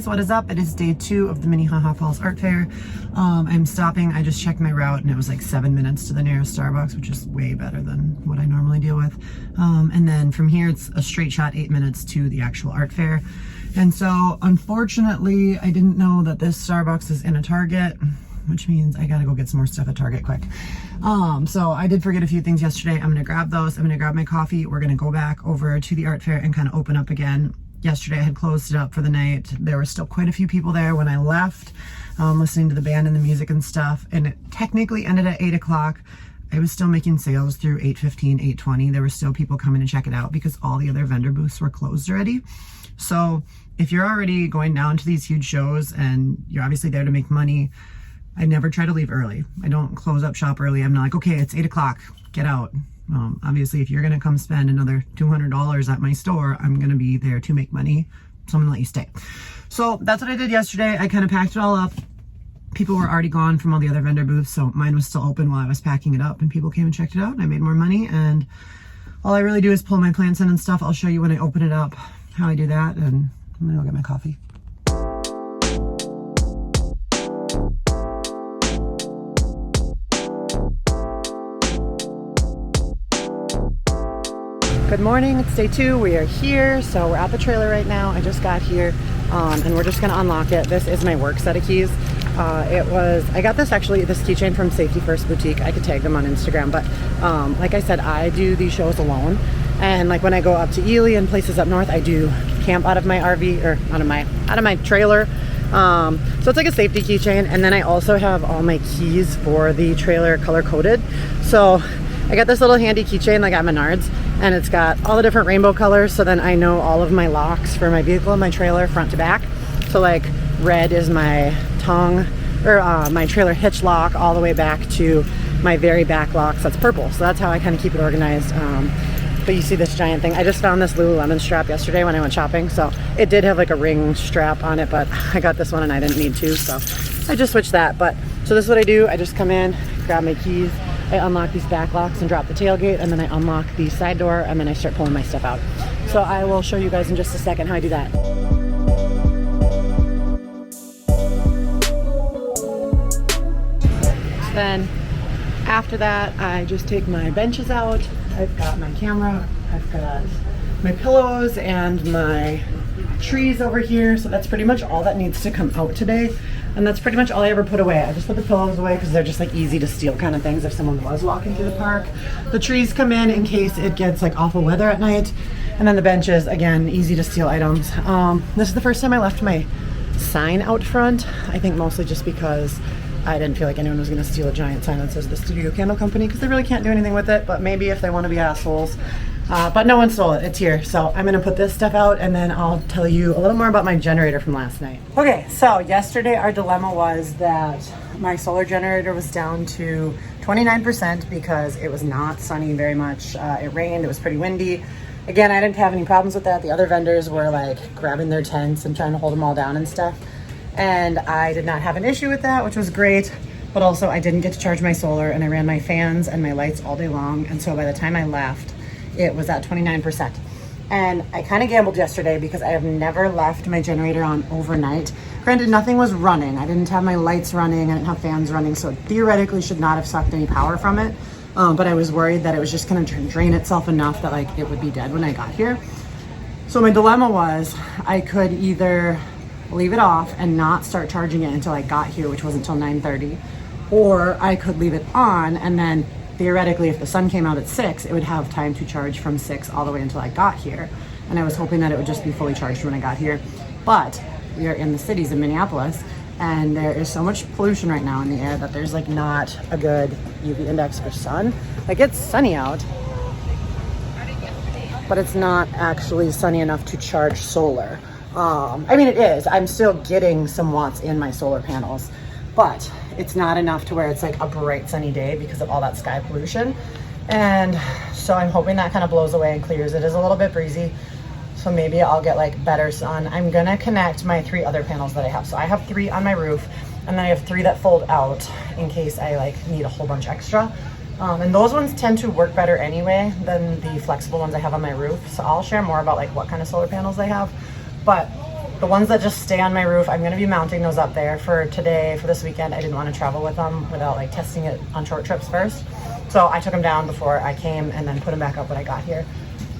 guys, what is up? It is day 2 of the Minnehaha Falls Art Fair. I'm stopping. I just checked my route and it was like 7 minutes to the nearest Starbucks, which is way better than what I normally deal with. And then from here, it's a straight shot 8 minutes to the actual art fair. And so unfortunately, I didn't know that this Starbucks is in a Target, which means I gotta go get some more stuff at Target quick. So I did forget a few things yesterday. I'm gonna grab those. I'm gonna grab my coffee. We're gonna go back over to the art fair and kind of open up again. Yesterday I had closed it up for the night. There were still quite a few people there when I left, listening to the band and the music and stuff. And it technically ended at 8 o'clock. I was still making sales through 8:15, 8:20. There were still people coming to check it out because all the other vendor booths were closed already. So if you're already going down to these huge shows and you're obviously there to make money, I never try to leave early. I don't close up shop early. I'm not like, okay, it's 8 o'clock, get out. Obviously, if you're gonna come spend another $200 at my store, I'm gonna be there to make money, so I'm gonna let you stay. So that's what I did yesterday. I kind of packed it all up. People were already gone from all the other vendor booths, so mine was still open while I was packing it up, and people came and checked it out, and I made more money. And all I really do is pull my plants in and stuff. I'll show you when I open it up how I do that, and I'm gonna go get my coffee. Good morning, it's day 2. We are here, so we're at the trailer right now. I just got here, and we're just gonna unlock it. This is my work set of keys. I got this keychain from Safety First Boutique. I could tag them on Instagram, but like I said, I do these shows alone. And like when I go up to Ely and places up north, I do camp out of my RV or out of my trailer. So it's like a safety keychain. And then I also have all my keys for the trailer color coded. So I got this little handy keychain like at Menards, and it's got all the different rainbow colors. So then I know all of my locks for my vehicle and my trailer front to back. So like red is my tongue or my trailer hitch lock all the way back to my very back locks. That's purple. So that's how I kind of keep it organized. But you see this giant thing. I just found this Lululemon strap yesterday when I went shopping. So it did have like a ring strap on it, but I got this one and I didn't need to. So I just switched that. But so this is what I do. I just come in, grab my keys. I unlock these back locks and drop the tailgate, and then I unlock the side door, and then I start pulling my stuff out. So I will show you guys in just a second how I do that. Then after that, I just take my benches out. I've got my camera, I've got my pillows and my trees over here. So that's pretty much all that needs to come out today. And that's pretty much all I ever put away. I just put the pillows away because they're just like easy to steal kind of things if someone was walking through the park. The trees come in case it gets like awful weather at night. And then the benches, again, easy to steal items. This is the first time I left my sign out front. I think mostly just because I didn't feel like anyone was gonna steal a giant sign that says the Studio Candle Company, because they really can't do anything with it, but maybe if they wanna be assholes. But no one stole it, it's here. So I'm gonna put this stuff out and then I'll tell you a little more about my generator from last night. Okay, so yesterday our dilemma was that my solar generator was down to 29% because it was not sunny very much. It rained, it was pretty windy. Again, I didn't have any problems with that. The other vendors were like grabbing their tents and trying to hold them all down and stuff. And I did not have an issue with that, which was great. But also I didn't get to charge my solar, and I ran my fans and my lights all day long. And so by the time I left, it was at 29%. And I kind of gambled yesterday because I have never left my generator on overnight. Granted, nothing was running. I didn't have my lights running, I didn't have fans running, so it theoretically should not have sucked any power from it. But I was worried that it was just gonna drain itself enough that like it would be dead when I got here. So my dilemma was I could either leave it off and not start charging it until I got here, which was until 9:30, or I could leave it on and then theoretically, if the sun came out at 6, it would have time to charge from 6 all the way until I got here. And I was hoping that it would just be fully charged when I got here. But we are in the cities of Minneapolis, and there is so much pollution right now in the air that there's like not a good UV index for sun. Like it's sunny out, but it's not actually sunny enough to charge solar. I mean, it is. I'm still getting some watts in my solar panels, but it's not enough to where it's like a bright sunny day because of all that sky pollution. And so I'm hoping that kind of blows away and clears. It is a little bit breezy, so maybe I'll get like better sun. I'm gonna connect my 3 other panels that I have. So I have 3 on my roof, and then I have 3 that fold out in case I like need a whole bunch extra. And those ones tend to work better anyway than the flexible ones I have on my roof. So I'll share more about like what kind of solar panels I have. But The ones that just stay on my roof, I'm gonna be mounting those up there for today, for this weekend. I didn't want to travel with them without like testing it on short trips first. So I took them down before I came and then put them back up when I got here.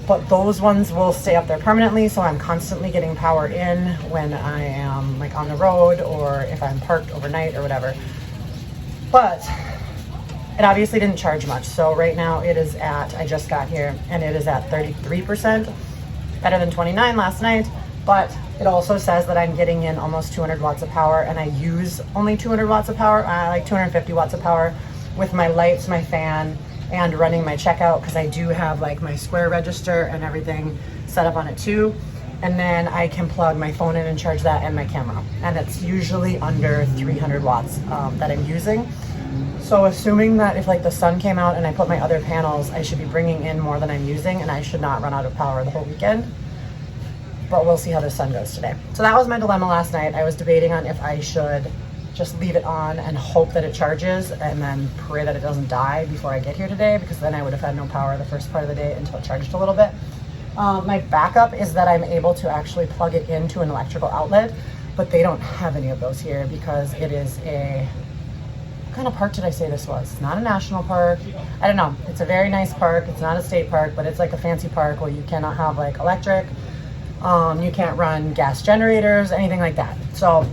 But those ones will stay up there permanently, so I'm constantly getting power in when I am like on the road or if I'm parked overnight or whatever. But it obviously didn't charge much. So right now it is at, I just got here and it is at 33%, better than 29 last night. But it also says that I'm getting in almost 200 watts of power and I use only 200 watts of power, like 250 watts of power with my lights, my fan, and running my checkout, because I do have like my Square register and everything set up on it too. And then I can plug my phone in and charge that and my camera. And it's usually under 300 watts that I'm using. So assuming that if like the sun came out and I put my other panels, I should be bringing in more than I'm using and I should not run out of power the whole weekend. But we'll see how the sun goes today. So that was my dilemma last night. I was debating on if I should just leave it on and hope that it charges and then pray that it doesn't die before I get here today, because then I would have had no power the first part of the day until it charged a little bit. My backup is that I'm able to actually plug it into an electrical outlet, but they don't have any of those here because it is a, what kind of park did I say this was? It's not a national park. I don't know. It's a very nice park. It's not a state park, but it's like a fancy park where you cannot have like electric. You can't run gas generators, anything like that. So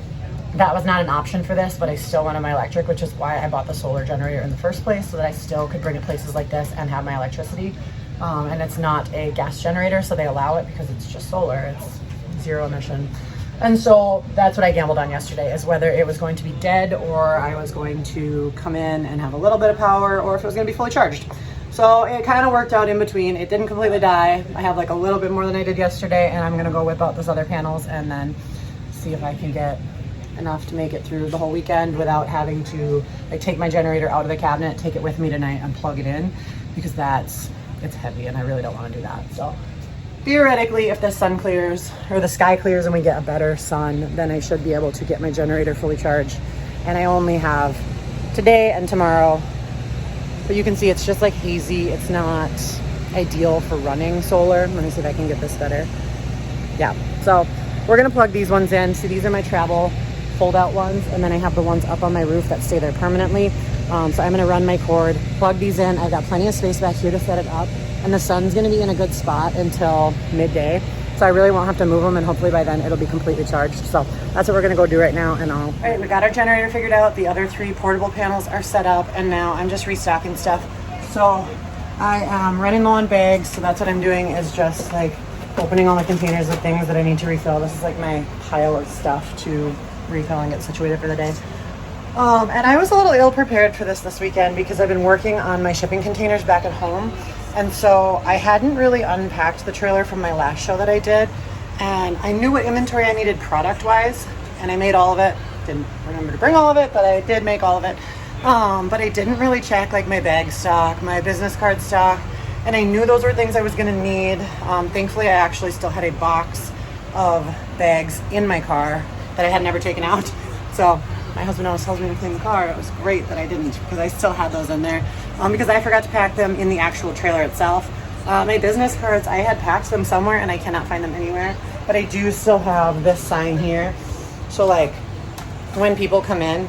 that was not an option for this, but I still wanted my electric, which is why I bought the solar generator in the first place, so that I still could bring it places like this and have my electricity. And it's not a gas generator, so they allow it because it's just solar. It's zero emission. And so that's what I gambled on yesterday, is whether it was going to be dead or I was going to come in and have a little bit of power, or if it was going to be fully charged. So it kind of worked out in between. It didn't completely die. I have like a little bit more than I did yesterday, and I'm going to go whip out those other panels and then see if I can get enough to make it through the whole weekend without having to like take my generator out of the cabinet, take it with me tonight and plug it in, because it's heavy and I really don't want to do that. So theoretically, if the sun clears or the sky clears and we get a better sun, then I should be able to get my generator fully charged. And I only have today and tomorrow, but you can see it's just like hazy. It's not ideal for running solar. Let me see if I can get this better. Yeah, so we're gonna plug these ones in. See, these are my travel fold out ones, and then I have the ones up on my roof that stay there permanently. So I'm gonna run my cord, plug these in. I've got plenty of space back here to set it up, and the sun's gonna be in a good spot until midday. So I really won't have to move them, and hopefully by then it'll be completely charged. So that's what we're gonna go do right now. And all right, we got our generator figured out. The other 3 portable panels are set up, and now I'm just restocking stuff. So I am running low on bags. So that's what I'm doing, is just like opening all the containers of things that I need to refill. This is like my pile of stuff to refill and get situated for the day. And I was a little ill prepared for this weekend because I've been working on my shipping containers back at home. And so I hadn't really unpacked the trailer from my last show that I did. And I knew what inventory I needed product wise, and I made all of it. Didn't remember to bring all of it, but I did make all of it. But I didn't really check like my bag stock, my business card stock, and I knew those were things I was gonna need. Thankfully, I actually still had a box of bags in my car that I had never taken out. So my husband always tells me to clean the car. It was great that I didn't, because I still had those in there, because I forgot to pack them in the actual trailer itself. My business cards, I had packed them somewhere and I cannot find them anywhere, but I do still have this sign here. So like when people come in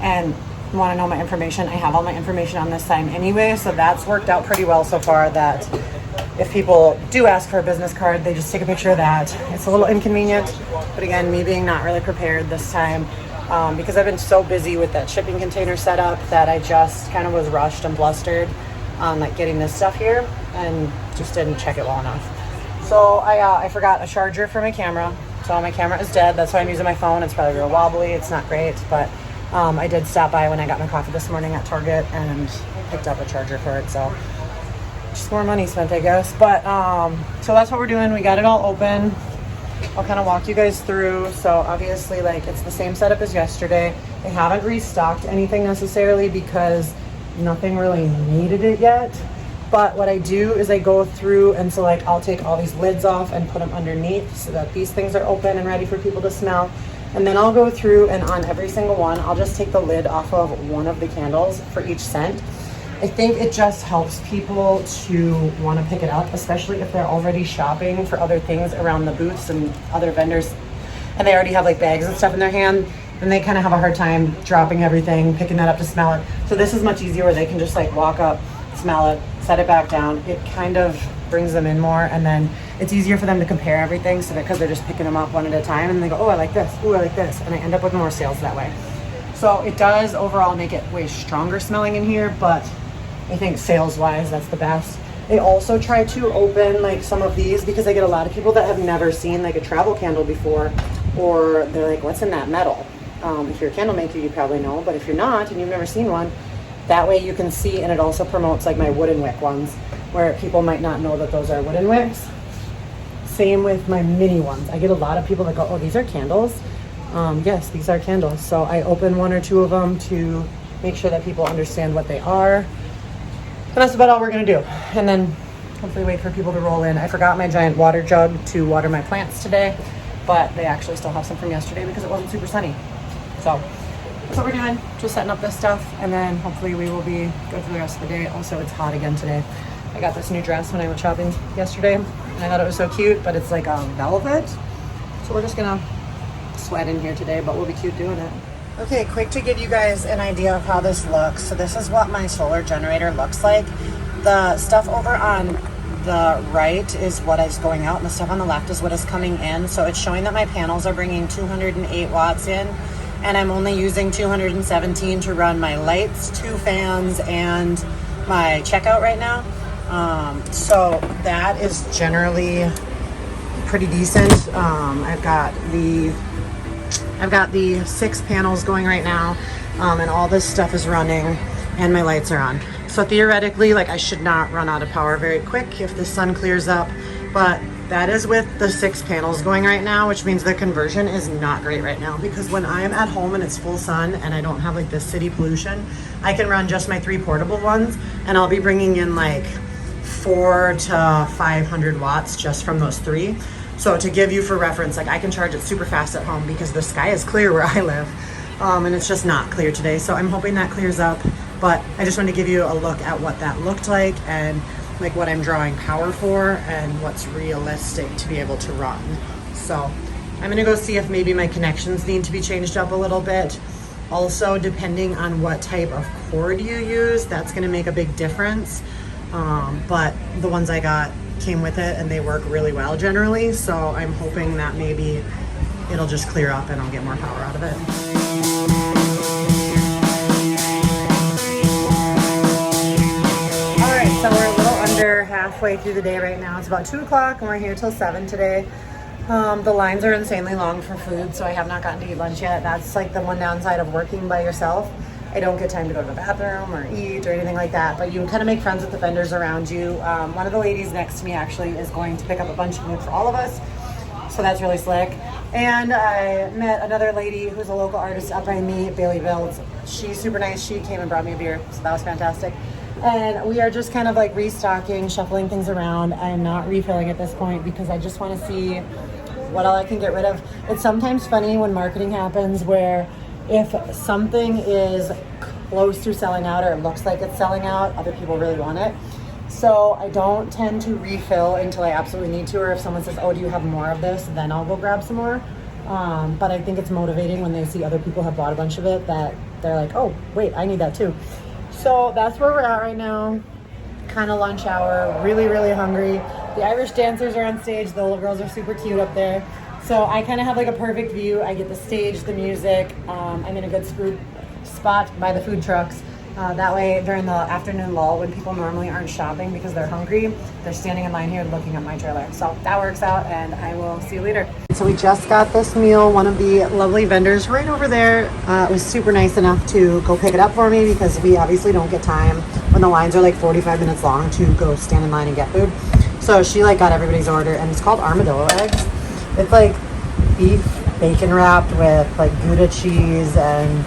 and want to know my information, I have all my information on this sign anyway. So that's worked out pretty well so far, that if people do ask for a business card, they just take a picture of that. It's a little inconvenient, but again, me being not really prepared this time, because I've been so busy with that shipping container setup that I just kind of was rushed and blustered on like getting this stuff here and just didn't check it well enough. So I forgot a charger for my camera. So my camera is dead. That's why I'm using my phone. It's probably real wobbly. It's not great, but I did stop by when I got my coffee this morning at Target and picked up a charger for it. So just more money spent, I guess. But so that's what we're doing. We got it all open. I'll kind of walk you guys through. So obviously, like, it's the same setup as yesterday. I haven't restocked anything necessarily because nothing really needed it yet. But what I do is I go through, and so like I'll take all these lids off and put them underneath so that these things are open and ready for people to smell. And then I'll go through, and on every single one, I'll just take the lid off of one of the candles for each scent. I think it just helps people to want to pick it up, especially if they're already shopping for other things around the booths and other vendors and they already have like bags and stuff in their hand, then they kind of have a hard time dropping everything, picking that up to smell it. So this is much easier where they can just like walk up, smell it, set it back down. It kind of brings them in more, and then it's easier for them to compare everything, so that because they're just picking them up one at a time, and they go, oh, I like this, oh, I like this, and I end up with more sales that way. So it does overall make it way stronger smelling in here, but I think sales wise, that's the best. They also try to open like some of these because I get a lot of people that have never seen like a travel candle before, or they're like, what's in that metal? If you're a candle maker, you probably know, but if you're not and you've never seen one, that way you can see. And it also promotes like my wooden wick ones, where people might not know that those are wooden wicks. Same with my mini ones. I get a lot of people that go, oh, these are candles. Yes, these are candles. So I open one or two of them to make sure that people understand what they are. And that's about all we're gonna do. And then hopefully wait for people to roll in. I forgot my giant water jug to water my plants today, but they actually still have some from yesterday because it wasn't super sunny. So that's what we're doing, just setting up this stuff, and then hopefully we will be good for the rest of the day. Also, it's hot again today. I got this new dress when I went shopping yesterday, and I thought it was so cute, but it's like velvet. So we're just gonna sweat in here today, but we'll be cute doing it. Okay, quick to give you guys an idea of how this looks. So this is what my solar generator looks like. The stuff over on the right is what is going out, and the stuff on the left is what is coming in. So it's showing that my panels are bringing 208 watts in, and I'm only using 217 to run my lights, 2 fans, and my checkout right now. So that is generally pretty decent. I've got the 6 panels going right now, and all this stuff is running, and my lights are on. So theoretically, like, I should not run out of power very quick if the sun clears up, but that is with the 6 panels going right now, which means the conversion is not great right now, because when I'm at home and it's full sun and I don't have like this city pollution, I can run just my 3 portable ones, and I'll be bringing in like 400 to 500 watts just from those 3. So to give you for reference, like, I can charge it super fast at home because the sky is clear where I live, and it's just not clear today. So I'm hoping that clears up, but I just wanted to give you a look at what that looked like and like what I'm drawing power for and what's realistic to be able to run. So I'm gonna go see if maybe my connections need to be changed up a little bit. Also, depending on what type of cord you use, that's gonna make a big difference. But the ones I got came with it and they work really well generally. So I'm hoping that maybe it'll just clear up and I'll get more power out of it. All right, so we're a little under halfway through the day right now. It's about 2 o'clock and we're here till 7 today. The lines are insanely long for food, so I have not gotten to eat lunch yet. That's like the one downside of working by yourself. I don't get time to go to the bathroom or eat or anything like that, but you kind of make friends with the vendors around you. One of the ladies next to me actually is going to pick up a bunch of food for all of us, so that's really slick. And I met another lady who's a local artist up by me, Bailey Builds. She's super nice. She came and brought me a beer, so that was fantastic. And we are just kind of like restocking, shuffling things around. I'm not refilling at this point because I just want to see what all I can get rid of. It's sometimes funny when marketing happens where if something is close to selling out or it looks like it's selling out, other people really want it. So I don't tend to refill until I absolutely need to, or if someone says, oh, do you have more of this? Then I'll go grab some more. But I think it's motivating when they see other people have bought a bunch of it that they're like, oh, wait, I need that too. So that's where we're at right now. Kind of lunch hour, really, really hungry. The Irish dancers are on stage. The little girls are super cute up there. So I kind of have like a perfect view. I get the stage, the music. I'm in a good spot by the food trucks. That way during the afternoon lull when people normally aren't shopping because they're hungry, they're standing in line here looking at my trailer. So that works out, and I will see you later. So we just got this meal. One of the lovely vendors right over there was super nice enough to go pick it up for me because we obviously don't get time when the lines are like 45 minutes long to go stand in line and get food. So she like got everybody's order, and it's called armadillo eggs. It's like beef bacon wrapped with like Gouda cheese and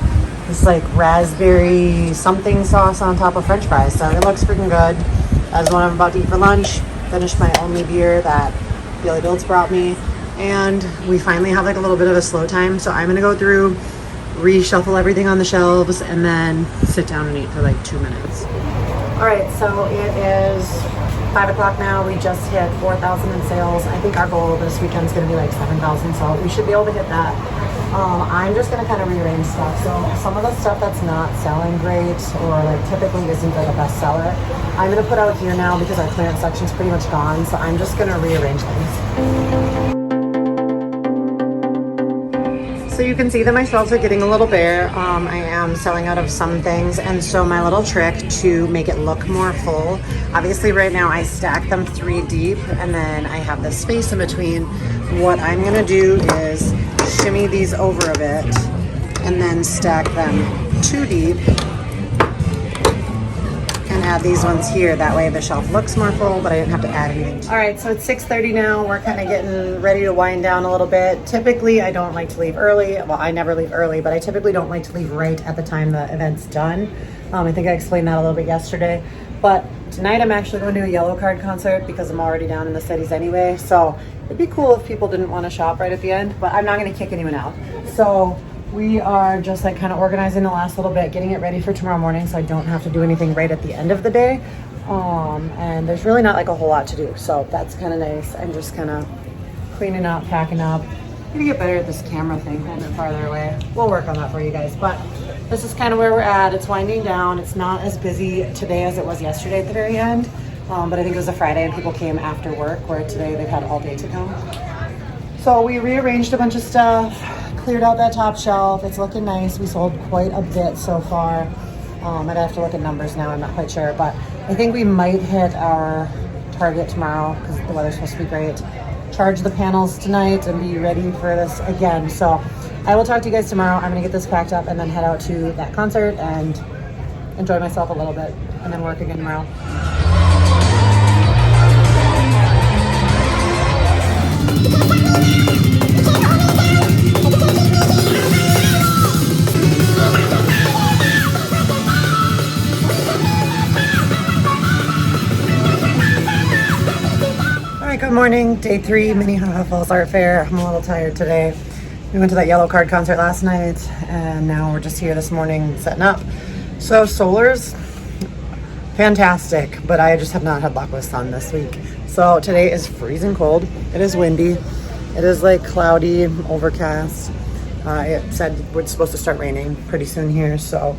this like raspberry something sauce on top of French fries. So it looks freaking good. That's what I'm about to eat for lunch. Finished my only beer that Bailey Builds brought me. And we finally have like a little bit of a slow time. So I'm gonna go through, reshuffle everything on the shelves, and then sit down and eat for like 2 minutes. All right, so it is 5 o'clock now. We just hit 4,000 in sales. I think our goal this weekend is going to be like 7,000, so we should be able to hit that. I'm just going to kind of rearrange stuff. So some of the stuff that's not selling great or like typically isn't like a bestseller, I'm going to put out here now because our clearance section is pretty much gone. So I'm just going to rearrange things. So you can see that my shelves are getting a little bare. I am selling out of some things, and so my little trick to make it look more full, obviously right now I stack them 3 deep and then I have the space in between. What I'm gonna do is shimmy these over a bit and then stack them 2 deep and add these ones here. That way the shelf looks more full, but I didn't have to add anything. All right, so it's 6:30 now. We're kind of getting ready to wind down a little bit. Typically, I don't like to leave early. Well, I never leave early, but I typically don't like to leave right at the time the event's done. I think I explained that a little bit yesterday. But tonight I'm actually going to a Yellow Card concert because I'm already down in the cities anyway. So it'd be cool if people didn't want to shop right at the end, but I'm not going to kick anyone out. So we are just like kind of organizing the last little bit, getting it ready for tomorrow morning so I don't have to do anything right at the end of the day. And there's really not like a whole lot to do. So that's kind of nice. I'm just kind of cleaning up, packing up. I'm gonna get better at this camera thing, holding it farther away. We'll work on that for you guys. But this is kind of where we're at. It's winding down. It's not as busy today as it was yesterday at the very end. But I think it was a Friday and people came after work, where today they've had all day to come. So we rearranged a bunch of stuff, cleared out that top shelf. It's looking nice. We sold quite a bit so far. I'd have to look at numbers now. I'm not quite sure, but I think we might hit our target tomorrow because the weather's supposed to be great. Charge the panels tonight and be ready for this again. So I will talk to you guys tomorrow. I'm gonna get this packed up and then head out to that concert and enjoy myself a little bit and then work again tomorrow. Good morning, day 3, Minnehaha Falls Art Fair. I'm a little tired today. We went to that Yellow Card concert last night and now we're just here this morning setting up. So solar's fantastic, but I just have not had luck with sun this week. So today is freezing cold. It is windy. It is like cloudy, overcast. It said it's supposed to start raining pretty soon here, so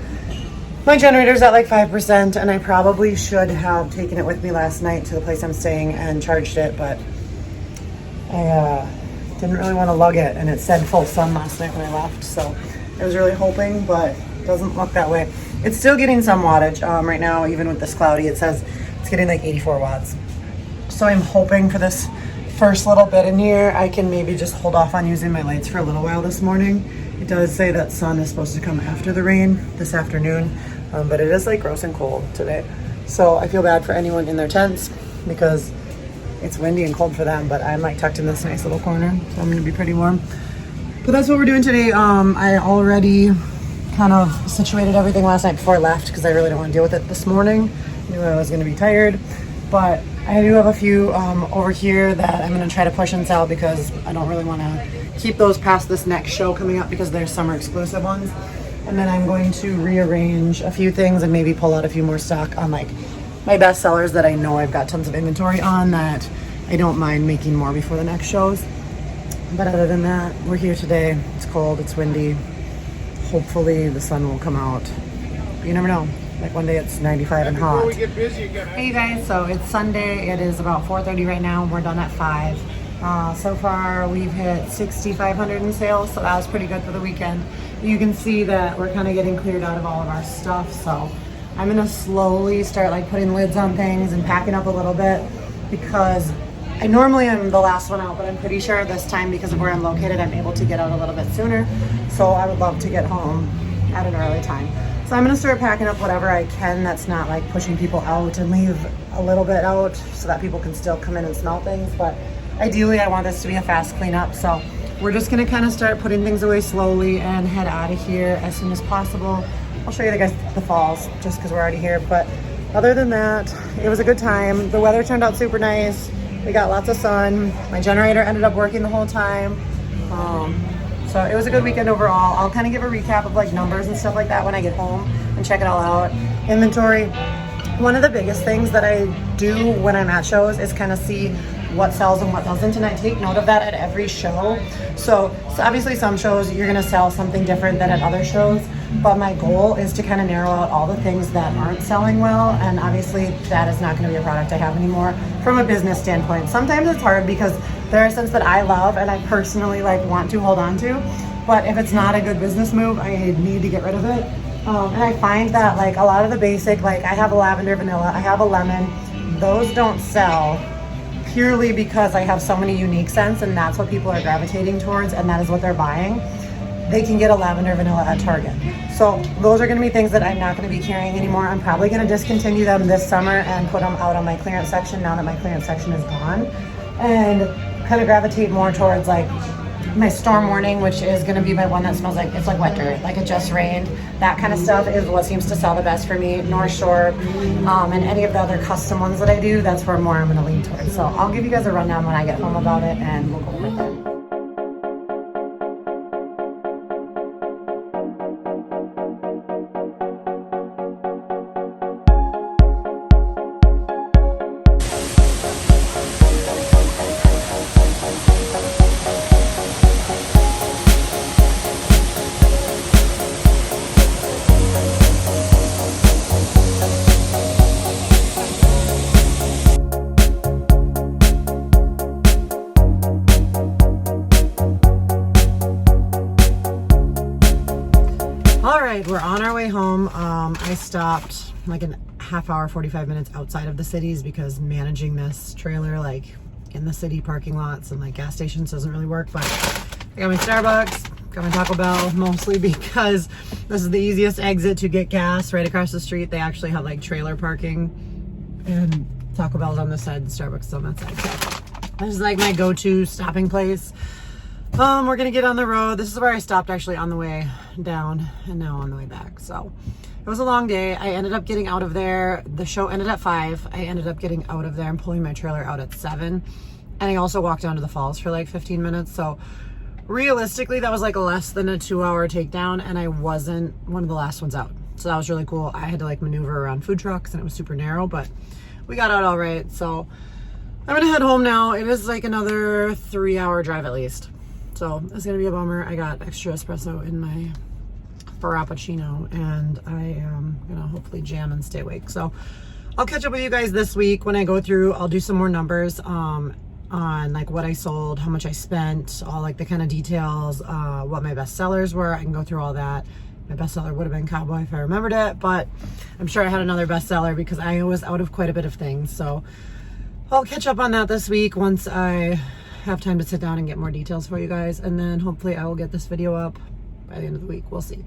my generator's at like 5%, and I probably should have taken it with me last night to the place I'm staying and charged it, but I didn't really want to lug it, and it said full sun last night when I left, so I was really hoping, but it doesn't look that way. It's still getting some wattage. Right now, even with this cloudy, it says it's getting like 84 watts. So I'm hoping for this first little bit in here, I can maybe just hold off on using my lights for a little while this morning. It does say that sun is supposed to come after the rain this afternoon, but it is like gross and cold today. So I feel bad for anyone in their tents because it's windy and cold for them, but I'm like tucked in this nice little corner, so I'm gonna be pretty warm. But that's what we're doing today. I already kind of situated everything last night before I left because I really don't want to deal with it this morning. I knew I was gonna be tired, but I do have a few over here that I'm gonna try to push and sell because I don't really wanna keep those past this next show coming up because they're summer exclusive ones. And then I'm going to rearrange a few things and maybe pull out a few more stock on like my best sellers that I know I've got tons of inventory on that I don't mind making more before the next shows. But other than that, we're here today. It's cold, it's windy. Hopefully the sun will come out. But you never know. Like one day it's 95 and hot. Hey you guys, so it's Sunday. It is about 4:30 right now. We're done at 5. So far we've hit 6,500 in sales, so that was pretty good for the weekend. You can see that we're kind of getting cleared out of all of our stuff, so I'm gonna slowly start like putting lids on things and packing up a little bit because I normally am the last one out, but I'm pretty sure this time because of where I'm located, I'm able to get out a little bit sooner. So I would love to get home at an early time. So I'm gonna start packing up whatever I can that's not like pushing people out and leave a little bit out so that people can still come in and smell things. But ideally I want this to be a fast cleanup. So we're just gonna kind of start putting things away slowly and head out of here as soon as possible. I'll show you guys the falls just because we're already here. But other than that, it was a good time. The weather turned out super nice. We got lots of sun. My generator ended up working the whole time. So it was a good weekend overall. I'll kind of give a recap of like numbers and stuff like that when I get home and check it all out. Inventory One of the biggest things that I do when I'm at shows is kind of see what sells and what doesn't, and I take note of that at every show. So obviously some shows you're gonna sell something different than at other shows, but my goal is to kind of narrow out all the things that aren't selling well, and obviously that is not gonna be a product I have anymore from a business standpoint. Sometimes it's hard because there are scents that I love and I personally like want to hold on to, but if it's not a good business move, I need to get rid of it. And I find that like a lot of the basic, like I have a lavender vanilla, I have a lemon, those don't sell purely because I have so many unique scents, and that's what people are gravitating towards, and that is what they're buying. They can get a lavender vanilla at Target. So those are gonna be things that I'm not gonna be carrying anymore. I'm probably gonna discontinue them this summer and put them out on my clearance section now that my clearance section is gone, and kind of gravitate more towards like my storm warning, which is going to be my one that smells like it's like wet dirt, like it just rained. That kind of stuff is what seems to sell the best for me. North Shore, and any of the other custom ones that I do, that's where more I'm going to lean towards. So I'll give you guys a rundown when I get home about it, and we'll go with it. All right, we're on our way home. I stopped like a half hour, 45 minutes outside of the cities because managing this trailer like in the city parking lots and like gas stations doesn't really work. But I got my Starbucks, got my Taco Bell, mostly because this is the easiest exit to get gas right across the street. They actually have like trailer parking, and Taco Bell's on this side, Starbucks is on that side. So this is like my go-to stopping place. We're gonna get on the road. This is where I stopped actually on the way down and now on the way back. So it was a long day. I ended up getting out of there. The show ended at 5. I ended up getting out of there and pulling my trailer out at 7. And I also walked down to the falls for like 15 minutes. So realistically, that was like less than a 2-hour takedown, and I wasn't one of the last ones out. So that was really cool. I had to like maneuver around food trucks and it was super narrow, but we got out all right. So I'm gonna head home now. It is like another 3-hour drive at least. So it's gonna be a bummer. I got extra espresso in my Frappuccino, and I am gonna hopefully jam and stay awake. So I'll catch up with you guys this week when I go through. I'll do some more numbers on like what I sold, how much I spent, all like the kind of details, what my best sellers were. I can go through all that. My bestseller would have been Cowboy if I remembered it, but I'm sure I had another bestseller because I was out of quite a bit of things. So I'll catch up on that this week once I have time to sit down and get more details for you guys, and then hopefully I will get this video up by the end of the week. We'll see.